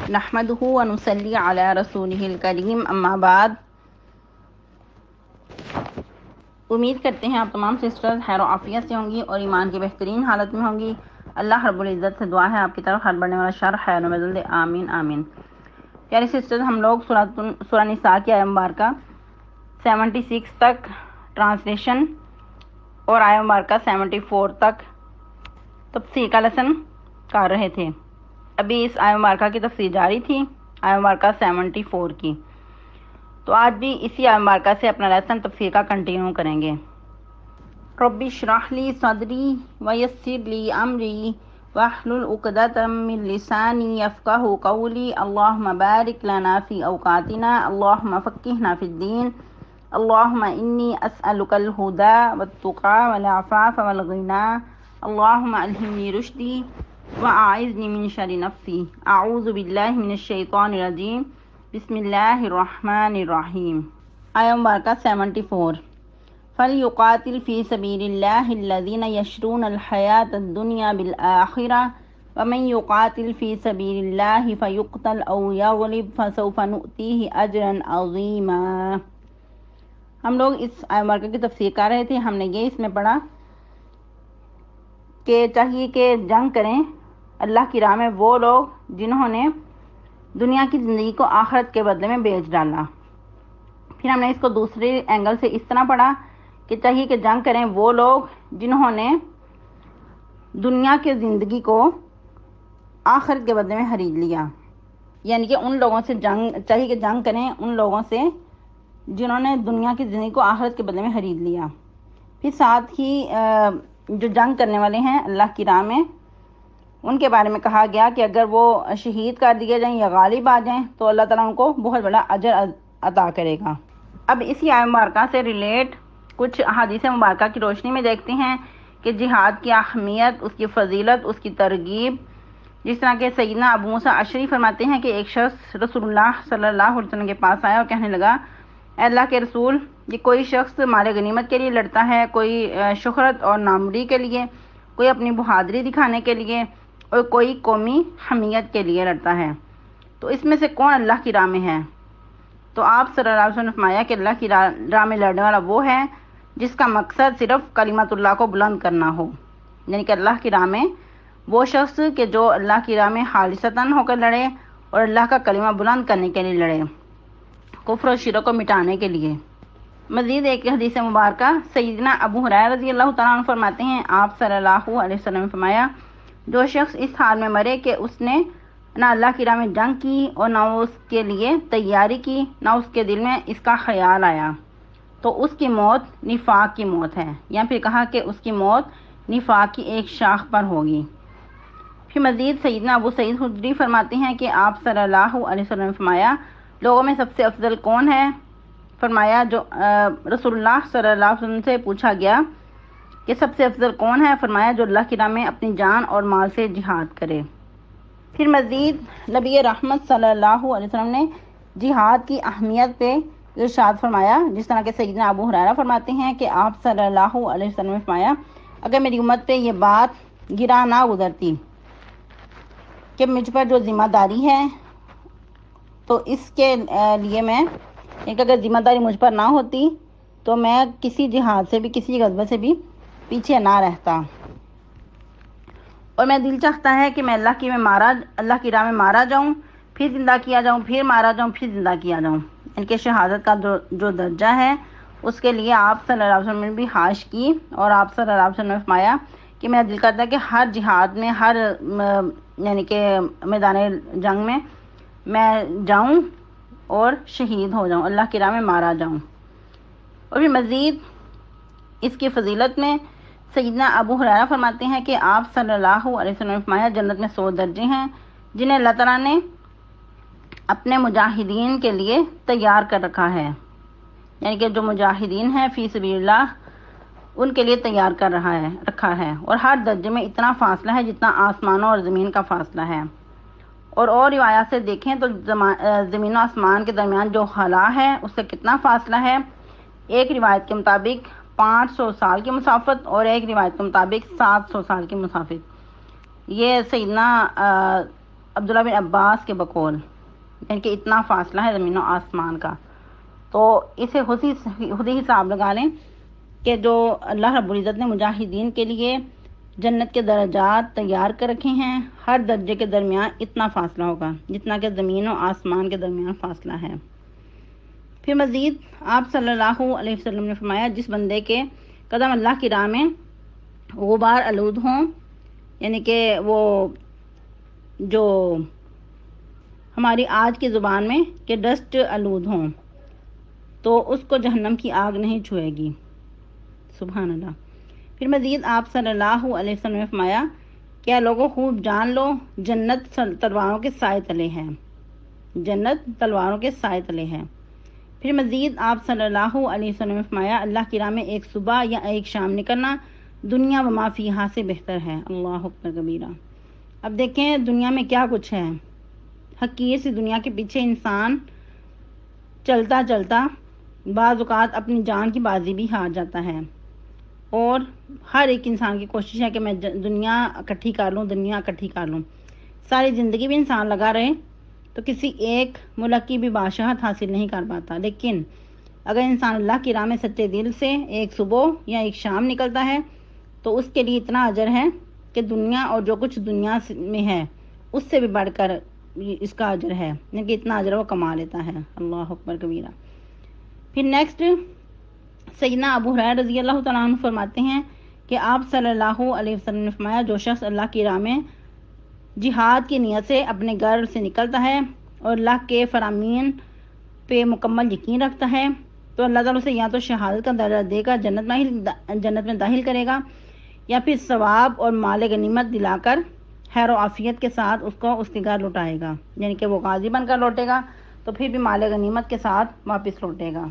نحمدہ ونصلی علی رسولہ الکریم، اما بعد۔ امید کرتے ہیں آپ تمام سسٹرز خیر و عافیت سے ہوں گی اور ایمان کی بہترین حالت میں ہوں گی۔ اللہ رب العزت سے دعا ہے آپ کی طرف ہر بڑھنے والا شر خیر و بدل دے، آمین آمین۔ پیاری سسٹرز، ہم لوگ سورہ نساء کی آیت مبارکہ 76 تک ٹرانسلیشن اور آیت مبارکہ 74 تک تفسیر کا لیسن کر رہے تھے۔ ابھی اس آیت مبارکہ کی تفسیر جاری تھی، آیت مبارکہ 74 کی، تو آج بھی اسی آیت مبارکہ سے اپنا لیسن تفسیر کا کنٹینیو کریں گے۔ رب اشرح لی صدری ویسر لی امری واحلل عقدۃ من لسانی یفقہوا قولی، اللہم بارک لنا فی اوقاتنا، اللہم فقہنا فی الدین، اللہم انی اسألک الہدی والتقی والعفاف والغنی، اللہم الہمنی رشدی وأعذنی من شر نفسی، اعوذ باللہ من الشیطان الرجیم، بسم اللہ الرحمن الرحیم۔ آیت مبارکہ 74۔ فَلْيُقَاتِلْ فِي سَبِيلِ اللَّهِ الَّذِينَ يَشْرُونَ الْحَيَاةَ الدُّنْيَا بِالْآخِرَةِ وَمَنْ يُقَاتِلْ فِي سَبِيلِ اللَّهِ فَيُقْتَلْ أَوْ يَغْلِبْ فَسَوْفَ نُؤْتِيهِ أَجْرًا عَظِيمًا۔ ہم لوگ اس آیت مبارکہ کی تفسیر کر رہے تھے، ہم نے یہ اس میں پڑھا کہ چاہیے کہ جنگ کریں اللہ کی راہ میں وہ لوگ جنہوں نے دنیا کی زندگی کو آخرت کے بدلے میں بیچ ڈالا۔ پھر ہم نے اس کو دوسرے اینگل سے اس طرح پڑھا کہ چاہیے کہ جنگ کریں وہ لوگ جنہوں نے دنیا کی زندگی کو آخرت کے بدلے میں خرید لیا، یعنی کہ ان لوگوں سے چاہیے کہ جنگ کریں ان لوگوں سے جنہوں نے دنیا کی زندگی کو آخرت کے بدلے میں خرید لیا۔ پھر ساتھ ہی جو جنگ کرنے والے ہیں اللہ کی راہ میں، ان کے بارے میں کہا گیا کہ اگر وہ شہید کر دیے جائیں یا غالب آ جائیں تو اللہ تعالیٰ ان کو بہت بڑا اجر عطا کرے گا۔ اب اسی آیت مبارکہ سے ریلیٹ کچھ احادیث مبارکہ کی روشنی میں دیکھتے ہیں کہ جہاد کی اہمیت، اس کی فضیلت، اس کی ترغیب۔ جس طرح کہ سیدنا ابو موسیٰ اشعری فرماتے ہیں کہ ایک شخص رسول اللہ صلی اللہ علیہ وسلم کے پاس آیا اور کہنے لگا، اے اللہ کے رسول، یہ کوئی شخص مال غنیمت کے لیے لڑتا ہے، کوئی شہرت اور ناموری کے لیے، کوئی اپنی بہادری دکھانے کے لیے اور کوئی قومی حمیت کے لیے لڑتا ہے، تو اس میں سے کون اللہ کی راہ میں ہے؟ تو آپ صلی اللہ علیہ وسلم نے فرمایا کہ اللہ کی راہ میں لڑنے والا وہ ہے جس کا مقصد صرف کلمت اللہ کو بلند کرنا ہو، یعنی کہ اللہ کی راہ میں وہ شخص کہ جو اللہ کی راہ میں خالصتاً ہو کر لڑے اور اللہ کا کلمہ بلند کرنے کے لیے لڑے، کفر و شرک کو مٹانے کے لیے۔ مزید ایک حدیث مبارکہ سیدنا ابو ہریرہ رضی اللہ تعالیٰ عنہ فرماتے ہیں، آپ صلی اللہ علیہ وسلم نے فرمایا، جو شخص اس حال میں مرے کہ اس نے نہ اللہ کی راہ میں جنگ کی اور نہ اس کے لیے تیاری کی، نہ اس کے دل میں اس کا خیال آیا، تو اس کی موت نفاق کی موت ہے، یا پھر کہا کہ اس کی موت نفاق کی ایک شاخ پر ہوگی۔ پھر مزید سیدنا ابو سعید خدری فرماتے ہیں کہ آپ صلی اللہ علیہ وسلم نے فرمایا، لوگوں میں سب سے افضل کون ہے؟ فرمایا جو رسول اللہ صلی اللہ علیہ وسلم سے پوچھا گیا کہ سب سے افضل کون ہے؟ فرمایا جو اللہ کی راہ میں اپنی جان اور مال سے جہاد کرے۔ پھر مزید نبی رحمت صلی اللہ علیہ وسلم نے جہاد کی اہمیت پہ ارشاد فرمایا، جس طرح کہ سیدنا ابو ہریرہ فرماتے ہیں کہ آپ صلی اللہ علیہ وسلم نے فرمایا، اگر میری امت پہ یہ بات گرا نہ گزرتی کہ مجھ پر جو ذمہ داری ہے تو اس کے لیے میں اگر ذمہ داری مجھ پر نہ ہوتی تو میں کسی جہاد سے بھی، کسی غزوہ سے بھی پیچھے نہ رہتا، اور میں دل چاہتا ہے کہ میں اللہ کی راہ میں مارا جاؤں، پھر زندہ کیا جاؤں، پھر مارا جاؤں، پھر زندہ کیا جاؤں، ان کے شہادت کا جو درجہ ہے اس کے لیے آپ صلی اللہ علیہ وسلم نے بھی خواہش کی، اور آپ صلی اللہ علیہ وسلم نے فرمایا کہ میرا دل کرتا ہے کہ ہر جہاد میں، ہر یعنی کہ میدان جنگ میں جاؤں اور شہید ہو جاؤں، اللہ کی راہ میں مارا جاؤں۔ اور بھی مزید اس کی فضیلت میں سیدنا ابو ہریرہ فرماتے ہیں کہ آپ صلی اللہ علیہ وسلم نے فرمایا، جنت میں 100 درجے ہیں جنہیں اللہ تعالیٰ نے اپنے مجاہدین کے لیے تیار کر رکھا ہے، یعنی کہ جو مجاہدین ہیں فی سبیل اللہ ان کے لیے تیار کر رکھا ہے، اور ہر درجے میں اتنا فاصلہ ہے جتنا آسمانوں اور زمین کا فاصلہ ہے۔ اور روایات سے دیکھیں تو زمین و آسمان کے درمیان جو خلا ہے اس سے کتنا فاصلہ ہے؟ ایک روایت کے مطابق 500 سال کی مسافت اور ایک روایت کے مطابق 700 سال کی مسافت۔ یہ سیدنا عبداللہ بن عباس کے بقول، یعنی کہ اتنا فاصلہ ہے زمین و آسمان کا، تو اسے خود ہی حساب لگا لیں کہ جو اللہ رب العزت نے مجاہدین کے لیے جنت کے درجات تیار کر رکھے ہیں، ہر درجے کے درمیان اتنا فاصلہ ہوگا جتنا کہ زمین و آسمان کے درمیان فاصلہ ہے۔ پھر مزید آپ صلی اللہ علیہ وسلم نے فرمایا، جس بندے کے قدم اللہ کی راہ میں غبار آلود ہوں، یعنی کہ وہ جو ہماری آج کی زبان میں کہ ڈسٹ آلود ہوں، تو اس کو جہنم کی آگ نہیں چھوئے گی۔ سبحان اللہ۔ پھر مزید آپ صلی اللہ علیہ وسلم نے فرمایا، کیا لوگوں خوب جان لو، جنت تلواروں کے سائے تلے ہے، جنت تلواروں کے سائے تلے ہے۔ پھر مزید آپ صلی اللہ علیہ وسلم نے فرمایا، اللہ کی راہ میں ایک صبح یا ایک شام نکلنا دنیا و ما فیہا سے بہتر ہے۔ اللہ اکبر کبیرہ۔ اب دیکھیں دنیا میں کیا کچھ ہے، حقیر سی دنیا کے پیچھے انسان چلتا چلتا بعض اوقات اپنی جان کی بازی بھی ہار جاتا ہے، اور ہر ایک انسان کی کوشش ہے کہ میں دنیا اکٹھی کر لوں، دنیا اکٹھی کر لوں۔ ساری زندگی بھی انسان لگا رہے تو کسی ایک ملک کی بھی بادشاہت حاصل نہیں کر پاتا، لیکن اگر انسان اللہ کی راہ میں سچے دل سے ایک صبح یا ایک شام نکلتا ہے تو اس کے لیے اتنا اجر ہے کہ دنیا اور جو کچھ دنیا میں ہے اس سے بھی بڑھ کر اس کا اجر ہے، یعنی کہ اتنا اجر وہ کما لیتا ہے۔ اللہ اکبر کبیرہ۔ پھر نیکسٹ سیدنا ابو ہریرہ رضی اللہ تعالیٰ عنہ فرماتے ہیں کہ آپ صلی اللہ علیہ وسلم نے فرمایا، جو شخص اللہ کی راہ میں جہاد کی نیت سے اپنے گھر سے نکلتا ہے اور اللہ کے فرامین پہ مکمل یقین رکھتا ہے تو اللہ تعالیٰ اسے یا تو شہادت کا درجہ دے کر جنت میں داخل کرے گا، یا پھر ثواب اور مال غنیمت دلا کر خیر و عافیت کے ساتھ اس کو اس کے گھر لوٹائے گا، یعنی کہ وہ غازی بن کر لوٹے گا تو پھر بھی مال غنیمت کے ساتھ واپس لوٹے گا۔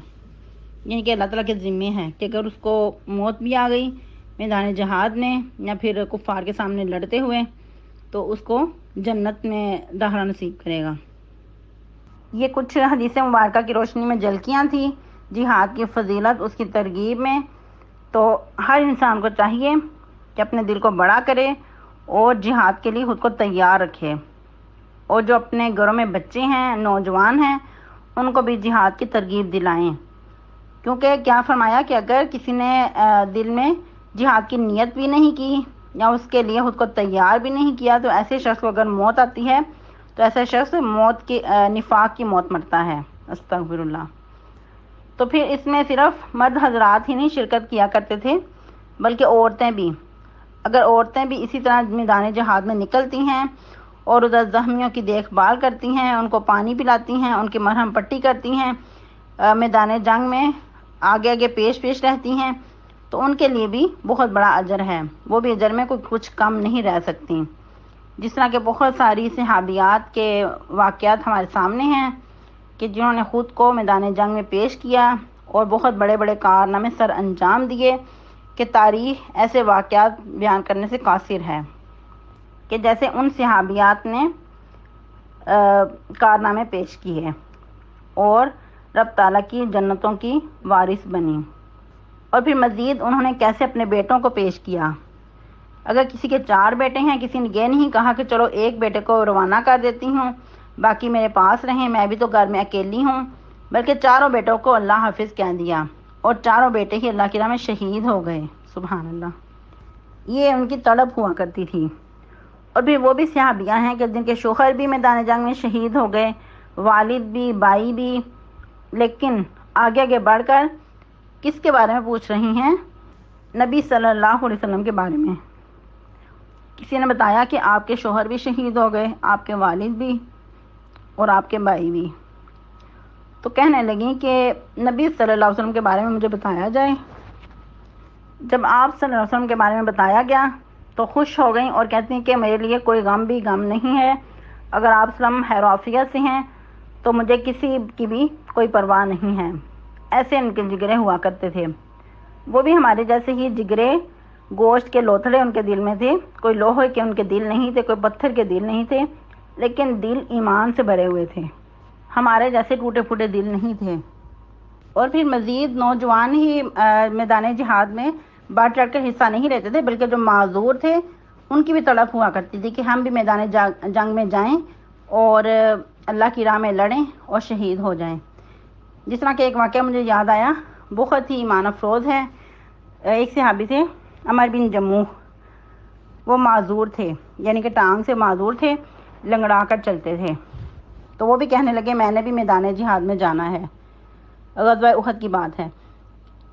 یعنی کہ اللہ تعالیٰ کے ذمے ہے کہ اگر اس کو موت بھی آ گئی میدان جہاد میں یا پھر کفار کے سامنے لڑتے ہوئے تو اس کو جنت میں داخلہ نصیب کرے گا۔ یہ کچھ حدیث مبارکہ کی روشنی میں جھلکیاں تھیں جہاد کی فضیلت، اس کی ترغیب میں۔ تو ہر انسان کو چاہیے کہ اپنے دل کو بڑا کرے اور جہاد کے لیے خود کو تیار رکھے، اور جو اپنے گھروں میں بچے ہیں، نوجوان ہیں، ان کو بھی جہاد کی ترغیب دلائیں، کیونکہ کیا فرمایا کہ اگر کسی نے دل میں جہاد کی نیت بھی نہیں کی یا اس کے لیے خود کو تیار بھی نہیں کیا تو ایسے شخص کو اگر موت آتی ہے تو ایسا شخص موت کی نفاق کی موت مرتا ہے۔ استغفر اللہ۔ تو پھر اس میں صرف مرد حضرات ہی نہیں شرکت کیا کرتے تھے بلکہ عورتیں بھی۔ اگر عورتیں بھی اسی طرح میدان جہاد میں نکلتی ہیں اور ادھر زخمیوں کی دیکھ بھال کرتی ہیں، ان کو پانی پلاتی ہیں، ان کی مرہم پٹی کرتی ہیں، میدان جنگ میں آگے آگے پیش رہتی ہیں، تو ان کے لیے بھی بہت بڑا اجر ہے، وہ بھی اجر میں کچھ کم نہیں رہ سکتی۔ جس طرح کہ بہت ساری صحابیات کے واقعات ہمارے سامنے ہیں کہ جنہوں نے خود کو میدان جنگ میں پیش کیا اور بہت بڑے بڑے کارنامے سر انجام دیے کہ تاریخ ایسے واقعات بیان کرنے سے قاصر ہے کہ جیسے ان صحابیات نے کارنامے پیش کیے اور رب تعالیٰ کی جنتوں کی وارث بنی۔ اور پھر مزید انہوں نے کیسے اپنے بیٹوں کو پیش کیا۔ اگر کسی کے 4 بیٹے ہیں، کسی نے یہ نہیں کہا کہ چلو ایک بیٹے کو روانہ کر دیتی ہوں باقی میرے پاس رہیں، میں بھی تو گھر میں اکیلی ہوں، بلکہ 4 بیٹوں کو اللہ حافظ کہہ دیا اور 4 بیٹے ہی اللہ کی راہ میں شہید ہو گئے۔ سبحان اللہ۔ یہ ان کی طلب ہوا کرتی تھی۔ اور پھر وہ بھی صحابیہ ہیں کہ جن کے شوہر بھی میدان جنگ میں شہید ہو گئے، والد بھی، بھائی بھی، لیکن آگے آگے بڑھ کر کس کے بارے میں پوچھ رہی ہیں؟ نبی صلی اللہ علیہ وسلم کے بارے میں۔ کسی نے بتایا کہ آپ کے شوہر بھی شہید ہو گئے، آپ کے والد بھی اور آپ کے بھائی بھی، تو کہنے لگیں کہ نبی صلی اللہ علیہ وسلم کے بارے میں مجھے بتایا جائے۔ جب آپ صلی اللہ علیہ وسلم کے بارے میں بتایا گیا تو خوش ہو گئیں اور کہتی ہیں کہ میرے لیے کوئی غم نہیں ہے، اگر آپ صلی اللہ علیہ وسلم خیر و عافیت سے ہیں تو مجھے کسی کی بھی کوئی پرواہ نہیں ہے۔ ایسے ان کے جگرے ہوا کرتے تھے، وہ بھی ہمارے جیسے ہی جگرے گوشت کے لوتھڑے ان کے دل میں تھے، کوئی لوہے کے ان کے دل نہیں تھے، کوئی پتھر کے دل نہیں تھے، لیکن دل ایمان سے بھرے ہوئے تھے، ہمارے جیسے ٹوٹے پھوٹے دل نہیں تھے۔ اور پھر مزید نوجوان ہی میدان جہاد میں بڑھ چڑھ کر حصہ نہیں لیتے تھے، بلکہ جو معذور تھے ان کی بھی طلب ہوا کرتی تھی کہ ہم بھی میدان جنگ میں جائیں اور اللہ کی راہ میں لڑیں اور شہید ہو جائیں۔ جس طرح کہ ایک واقعہ مجھے یاد آیا، بہت ہی ایمان افروز ہے۔ ایک صحابی تھے عمر بن جموح، وہ معذور تھے، یعنی کہ ٹانگ سے معذور تھے، لنگڑا کر چلتے تھے۔ تو وہ بھی کہنے لگے میں نے بھی میدان جہاد میں جانا ہے، غزوہ احد کی بات ہے۔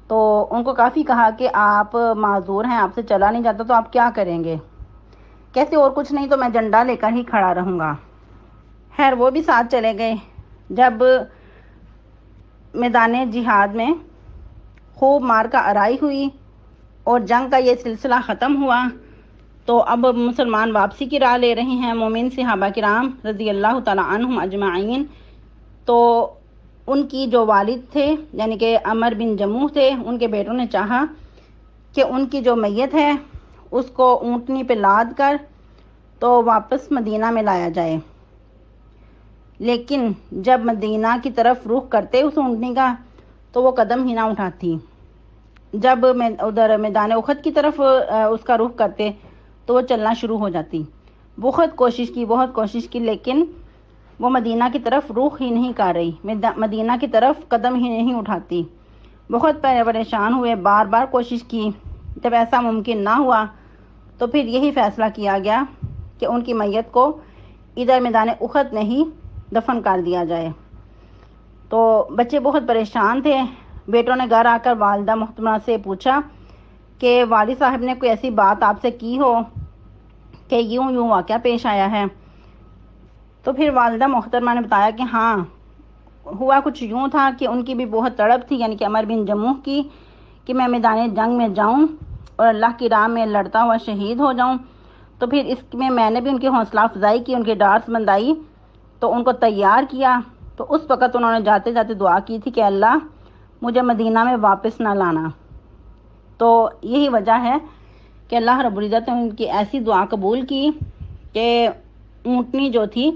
تو ان کو کافی کہا کہ آپ معذور ہیں، آپ سے چلا نہیں جاتا، تو آپ کیا کریں گے؟ کیسے اور کچھ نہیں تو میں جھنڈا لے کر ہی کھڑا رہوں گا۔ خیر وہ بھی ساتھ چلے گئے۔ جب میدان جہاد میں خوب مار کا آرائی ہوئی اور جنگ کا یہ سلسلہ ختم ہوا، تو اب مسلمان واپسی کی راہ لے رہے ہیں، مومن صحابہ کرام رضی اللہ تعالی عنہم اجمعین۔ تو ان کی جو والد تھے یعنی کہ عمر بن جموح تھے، ان کے بیٹوں نے چاہا کہ ان کی جو میت ہے اس کو اونٹنی پہ لاد کر تو واپس مدینہ میں لایا جائے، لیکن جب مدینہ کی طرف رخ کرتے اس اونٹنی کا تو وہ قدم ہی نہ اٹھاتی۔ جب ادھر میدان احد کی طرف اس کا رخ کرتے تو وہ چلنا شروع ہو جاتی۔ بہت کوشش کی لیکن وہ مدینہ کی طرف رخ ہی نہیں کر رہی، مدینہ کی طرف قدم ہی نہیں اٹھاتی۔ بہت پریشان ہوئے، بار بار کوشش کی۔ جب ایسا ممکن نہ ہوا تو پھر یہی فیصلہ کیا گیا کہ ان کی میت کو ادھر میدان احد میں ہی دفن کر دیا جائے۔ تو بچے بہت پریشان تھے۔ بیٹوں نے گھر آ کر والدہ محترمہ سے پوچھا کہ والد صاحب نے کوئی ایسی بات آپ سے کی ہو کہ یوں واقعہ پیش آیا ہے؟ تو پھر والدہ محترمہ نے بتایا کہ ہاں، ہوا کچھ یوں تھا کہ ان کی بھی بہت تڑپ تھی، یعنی کہ عمر بن جموح کی، کہ میں میدان جنگ میں جاؤں اور اللہ کی راہ میں لڑتا ہوا شہید ہو جاؤں۔ تو پھر اس میں نے بھی ان کی حوصلہ افزائی کی، ان کی ڈاٹس بندائی، تو ان کو تیار کیا۔ تو اس وقت انہوں نے جاتے جاتے دعا کی تھی کہ اللہ مجھے مدینہ میں واپس نہ لانا۔ تو یہی وجہ ہے کہ اللہ رب العزت نے ان کی ایسی دعا قبول کی کہ اونٹنی جو تھی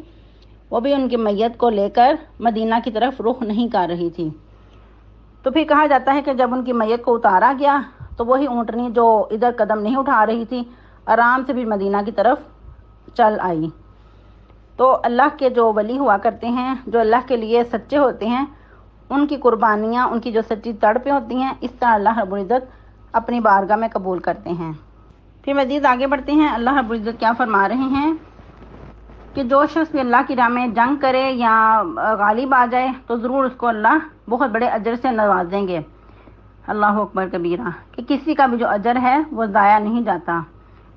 وہ بھی ان کی میت کو لے کر مدینہ کی طرف رخ نہیں کر رہی تھی۔ تو پھر کہا جاتا ہے کہ جب ان کی میت کو اتارا گیا تو وہی اونٹنی جو ادھر قدم نہیں اٹھا رہی تھی آرام سے بھی مدینہ کی طرف چل آئی۔ تو اللہ کے جو ولی ہوا کرتے ہیں، جو اللہ کے لیے سچے ہوتے ہیں، ان کی قربانیاں، ان کی جو سچی تڑپیں ہوتی ہیں، اس طرح اللہ رب العزت اپنی بارگاہ میں قبول کرتے ہیں۔ پھر مزید آگے بڑھتے ہیں۔ اللہ رب العزت کیا فرما رہے ہیں کہ جو شخص بھی اللہ کی راہ میں جنگ کرے یا غالب آ جائے تو ضرور اس کو اللہ بہت بڑے اجر سے نوازیں گے۔ اللہ اکبر کبیرہ، کہ کسی کا بھی جو اجر ہے وہ ضائع نہیں جاتا۔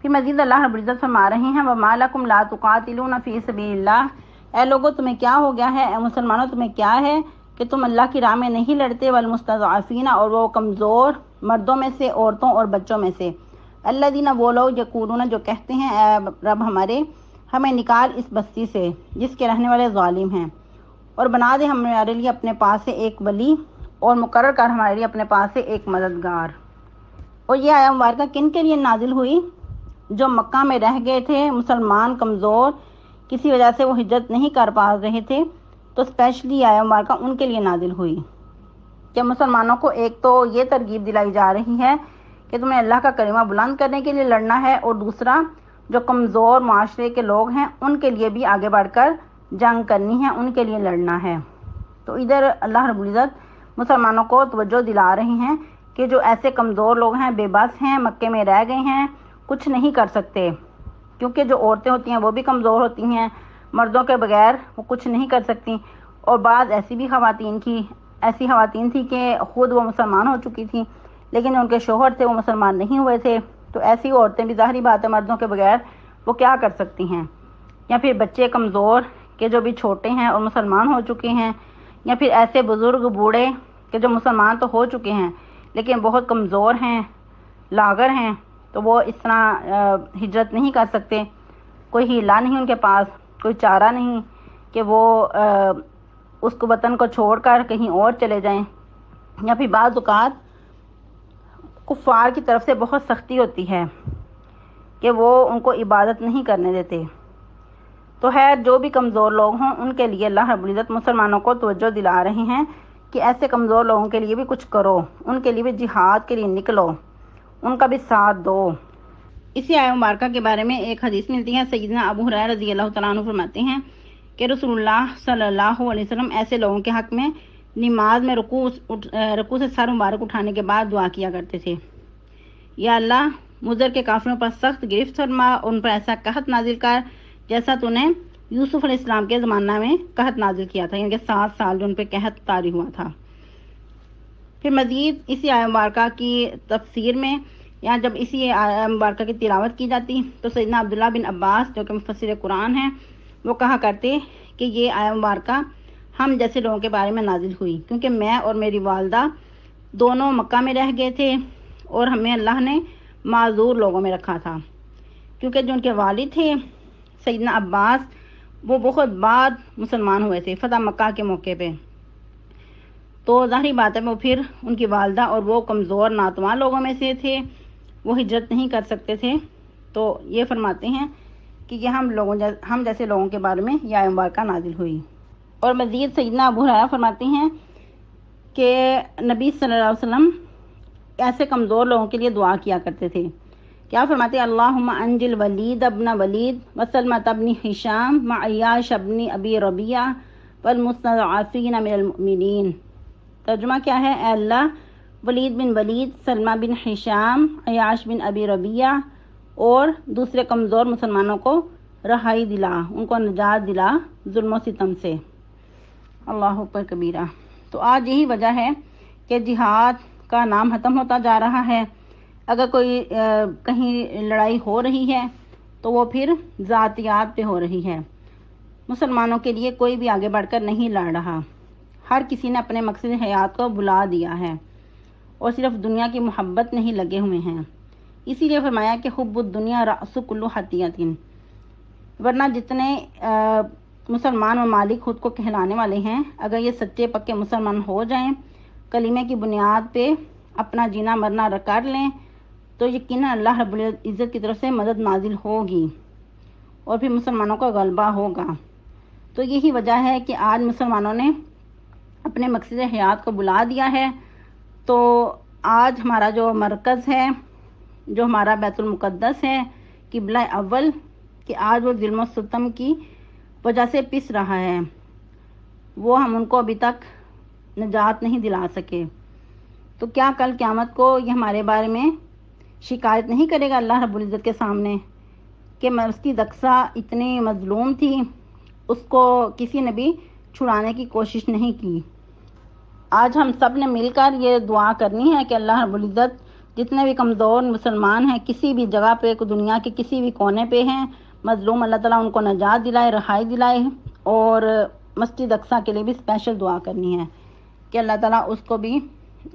پھر مزید اللہ رب العزت فرما رہے ہیں وَمَا لَكُمْ لَا تُقَاتِلُونَ فِي سَبِيلِ اللَّهِ، اے لوگوں تمہیں کیا ہو گیا ہے، اے مسلمانوں تمہیں کیا ہے کہ تم اللہ کی راہ میں نہیں لڑتے، والمستضعفین، اور وہ کمزور مردوں میں سے، عورتوں اور بچوں میں سے، الذین، وہ لوگ، یقولون، جو کہتے ہیں اے رب ہمارے ہمیں نکال اس بستی سے جس کے رہنے والے ظالم ہیں، اور بنا دے ہمارے لیے اپنے پاس سے ایک ولی، اور مقرر کر ہمارے لیے اپنے پاس سے ایک مددگار۔ اور یہ آیت مبارکہ کن کے لیے نازل ہوئی؟ جو مکہ میں رہ گئے تھے، مسلمان کمزور، کسی وجہ سے وہ ہجرت نہیں کر پا رہے تھے، تو اسپیشلی آیت مبارکہ ان کے لیے نازل ہوئی کہ مسلمانوں کو ایک تو یہ ترغیب دلائی جا رہی ہے کہ تمہیں اللہ کا کلمہ بلند کرنے کے لیے لڑنا ہے، اور دوسرا جو کمزور معاشرے کے لوگ ہیں ان کے لیے بھی آگے بڑھ کر جنگ کرنی ہے، ان کے لیے لڑنا ہے۔ تو ادھر اللہ رب العزت مسلمانوں کو توجہ دلا رہے ہیں کہ جو ایسے کمزور لوگ ہیں، بے بس ہیں، مکے میں رہ گئے ہیں، کچھ نہیں کر سکتے، کیونکہ جو عورتیں ہوتی ہیں وہ بھی کمزور ہوتی ہیں، مردوں کے بغیر وہ کچھ نہیں کر سکتی۔ اور بعض ایسی خواتین تھی کہ خود وہ مسلمان ہو چکی تھیں لیکن جو ان کے شوہر تھے وہ مسلمان نہیں ہوئے تھے، تو ایسی عورتیں بھی ظاہری بات ہے مردوں کے بغیر وہ کیا کر سکتی ہیں، یا پھر بچے کمزور کہ جو بھی چھوٹے ہیں اور مسلمان ہو چکے ہیں، یا پھر ایسے بزرگ بوڑھے کہ جو مسلمان تو ہو چکے ہیں لیکن بہت کمزور ہیں، لاغر ہیں، تو وہ اس طرح ہجرت نہیں کر سکتے، کوئی ہیلہ نہیں ان کے پاس، کوئی چارہ نہیں کہ وہ اس کو وطن کو چھوڑ کر کہیں اور چلے جائیں۔ یا پھر بعض اوقات کفار کی طرف سے بہت سختی ہوتی ہے کہ وہ ان کو عبادت نہیں کرنے دیتے۔ تو خیر جو بھی کمزور لوگ ہوں ان کے لیے اللہ رب العزت مسلمانوں کو توجہ دلا رہے ہیں کہ ایسے کمزور لوگوں کے لیے بھی کچھ کرو، ان کے لیے بھی جہاد کے لیے نکلو، ان کا بھی ساتھ دو۔ اسی آیت مبارکہ کے بارے میں ایک حدیث ملتی ہے، سیدنا ابو ہریرہ رضی اللہ تعالیٰ عنہ فرماتے ہیں کہ رسول صلی اللہ علیہ وسلم ایسے لوگوں کے حق میں نماز میں رکوع سے سر مبارک اٹھانے کے بعد دعا کیا کرتے تھے، یا اللہ مضر کے کافروں پر سخت گرفت فرما، ان پر ایسا قحط نازل کر جیسا تو نے یوسف علیہ السلام کے زمانہ میں قحط نازل کیا تھا، یعنی کہ 7 سال جو ان پہ قحط طاری ہوا تھا۔ پھر مزید اسی آیہ مبارکہ کی تفسیر میں یا جب اسی آیہ مبارکہ کی تلاوت کی جاتی تو سیدنا عبداللہ بن عباس جو کہ مفسر قرآن ہیں وہ کہا کرتے کہ یہ آیہ مبارکہ ہم جیسے لوگوں کے بارے میں نازل ہوئی، کیونکہ میں اور میری والدہ دونوں مکہ میں رہ گئے تھے اور ہمیں اللہ نے معذور لوگوں میں رکھا تھا، کیونکہ جو ان کے والد تھے سیدنا عباس وہ بہت بعد مسلمان ہوئے تھے فتح مکہ کے موقع پہ، تو ظاہری بات ہے وہ پھر ان کی والدہ اور وہ کمزور ناتواں لوگوں میں سے تھے، وہ ہجرت نہیں کر سکتے تھے، تو یہ فرماتے ہیں کہ یہ ہم جیسے لوگوں کے بارے میں یہ آیہ مبارکہ نازل ہوئی۔ اور مزید سیدنا ابو ہریرہ فرماتے ہیں کہ نبی صلی اللہ علیہ وسلم ایسے کمزور لوگوں کے لیے دعا کیا کرتے تھے، کیا فرماتے ہیں؟ اللہم انجل ولید ابن ولید وسلمۃ ابن ہشام مع عیاش ابن ابی ربیعہ والمستضعفین من المؤمنین۔ ترجمہ کیا ہے؟ اے اللہ ولید بن ولید، سلمہ بن ہشام، عیاش بن ابی ربیعہ اور دوسرے کمزور مسلمانوں کو رہائی دلا، ان کو نجات دلا ظلم و ستم سے۔ اللہ اکبر کبیرہ۔ تو آج یہی وجہ ہے کہ جہاد کا نام ختم ہوتا جا رہا ہے۔ اگر کوئی کہیں لڑائی ہو رہی ہے تو وہ پھر ذاتیات پہ ہو رہی ہے، مسلمانوں کے لیے کوئی بھی آگے بڑھ کر نہیں لڑ رہا، ہر کسی نے اپنے مقصد حیات کو بھلا دیا ہے اور صرف دنیا کی محبت نہیں لگے ہوئے ہیں۔ اسی لیے فرمایا کہ حب الدنیا رأس کل خطیئۃ، ورنہ جتنے مسلمان ممالک خود کو کہلانے والے ہیں، اگر یہ سچے پکے مسلمان ہو جائیں، کلمے کی بنیاد پہ اپنا جینا مرنا کر لیں، تو یقیناً اللہ رب العزت کی طرف سے مدد نازل ہوگی اور پھر مسلمانوں کا غلبہ ہوگا۔ تو یہی وجہ ہے کہ آج مسلمانوں نے اپنے مقصد حیات کو بلا دیا ہے، تو آج ہمارا جو مرکز ہے، جو ہمارا بیت المقدس ہے، قبلہ اول، کہ آج وہ ظلم و ستم کی وجہ سے پس رہا ہے، وہ ہم ان کو ابھی تک نجات نہیں دلا سکے، تو کیا کل قیامت کو یہ ہمارے بارے میں شکایت نہیں کرے گا اللہ رب العزت کے سامنے کہ اس کی دقسا اتنی مظلوم تھی، اس کو کسی نے بھی چھڑانے کی کوشش نہیں کی۔ آج ہم سب نے مل کر یہ دعا کرنی ہے کہ اللہ رب العزت جتنے بھی کمزور مسلمان ہیں کسی بھی جگہ پہ، دنیا کے کسی بھی کونے پہ ہیں مظلوم، اللہ تعالیٰ ان کو نجات دلائے، رہائی دلائے، اور مسجد اقصیٰ کے لیے بھی اسپیشل دعا کرنی ہے کہ اللہ تعالیٰ اس کو بھی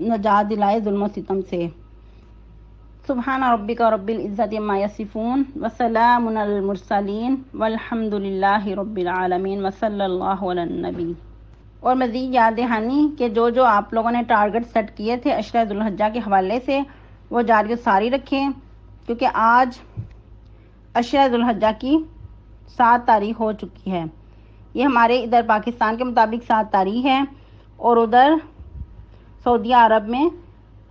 نجات دلائے ظلم و ستم سے۔ سبحان ربک رب العزت عما یصفون وسلام علی المرسلین والحمد للہ رب العالمین وصلی اللہ علی النبی۔ اور مزید یاد دہانی کہ جو آپ لوگوں نے ٹارگٹ سیٹ کیے تھے عشرہ ذو الحجہ کے حوالے سے وہ جاری و ساری رکھیں، کیونکہ آج عشرہ ذو الحجہ کی 7 تاریخ ہو چکی ہے۔ یہ ہمارے ادھر پاکستان کے مطابق 7 تاریخ ہے، اور ادھر سعودیہ عرب میں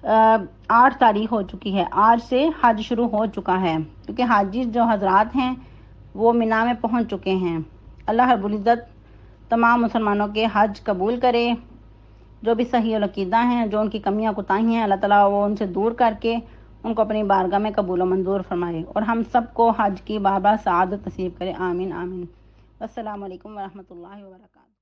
8 تاریخ ہو چکی ہے۔ آج سے حج شروع ہو چکا ہے، کیونکہ حاجی جو حضرات ہیں وہ مینا میں پہنچ چکے ہیں۔ اللہ رب العزت تمام مسلمانوں کے حج قبول کرے، جو بھی صحیح العقیدہ ہیں، جو ان کی کمیاں کوتاہی ہیں، اللہ تعالیٰ وہ ان سے دور کر کے ان کو اپنی بارگاہ میں قبول و منظور فرمائے، اور ہم سب کو حج کی بار بار سعادت نصیب کرے، آمین آمین۔ السلام علیکم ورحمۃ اللہ وبرکاتہ۔